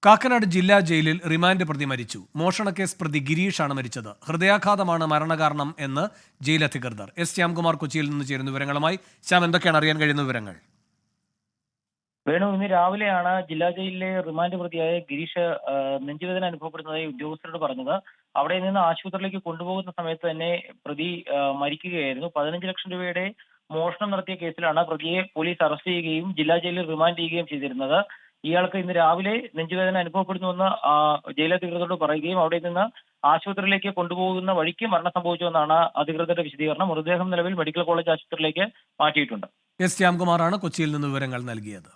കാക്കനാട് ജില്ലാ ജയിലിൽ റിമാൻഡ് പ്രതി മരിച്ചു. മോഷണക്കേസ് പ്രതി ഗിരീഷാണ് മരിച്ചത്. ഹൃദയാഘാതമാണ് മരണകാരണം എന്ന് ജയിൽ അധികൃതർ. എസ് ശ്യാംകുമാർ കൊച്ചിയിൽ നിന്ന് ചേരുന്ന വിവരങ്ങളുമായി. ശ്യാം, എന്തൊക്കെയാണ് അറിയാൻ കഴിയുന്ന വിവരങ്ങൾ? വേണു, ഇന്ന് രാവിലെയാണ് ജില്ലാ ജയിലിലെ റിമാൻഡ് പ്രതിയായ ഗിരീഷ് നെഞ്ചുവേദന അനുഭവപ്പെടുന്നതായി ഉദ്യോഗസ്ഥരോട് പറഞ്ഞത്. അവിടെ നിന്ന് ആശുപത്രിയിലേക്ക് കൊണ്ടുപോകുന്ന സമയത്ത് തന്നെ പ്രതി മരിക്കുകയായിരുന്നു. 15 ലക്ഷം രൂപയുടെ മോഷണം നടത്തിയ കേസിലാണ് പ്രതിയെ പോലീസ് അറസ്റ്റ് ചെയ്യുകയും ജില്ലാ ജയിലിൽ റിമാൻഡ് ചെയ്യുകയും ചെയ്തിരുന്നത്. ഇയാൾക്ക് ഇന്ന് രാവിലെ നെഞ്ചുവേദന അനുഭവപ്പെടുന്നുവെന്ന് ജയിലധികൃതരോട് പറയുകയും അവിടെ നിന്ന് ആശുപത്രിയിലേക്ക് കൊണ്ടുപോകുന്ന വഴിക്ക് മരണം സംഭവിച്ചുവെന്നാണ് അധികൃതരുടെ വിശദീകരണം. മൃതദേഹം നിലവിൽ മെഡിക്കൽ കോളേജ് ആശുപത്രിയിലേക്ക് മാറ്റിയിട്ടുണ്ട്. എസ് ശ്യാംകുമാറാണ് കൊച്ചിയിൽ നിന്ന് വിവരങ്ങൾ നൽകിയത്.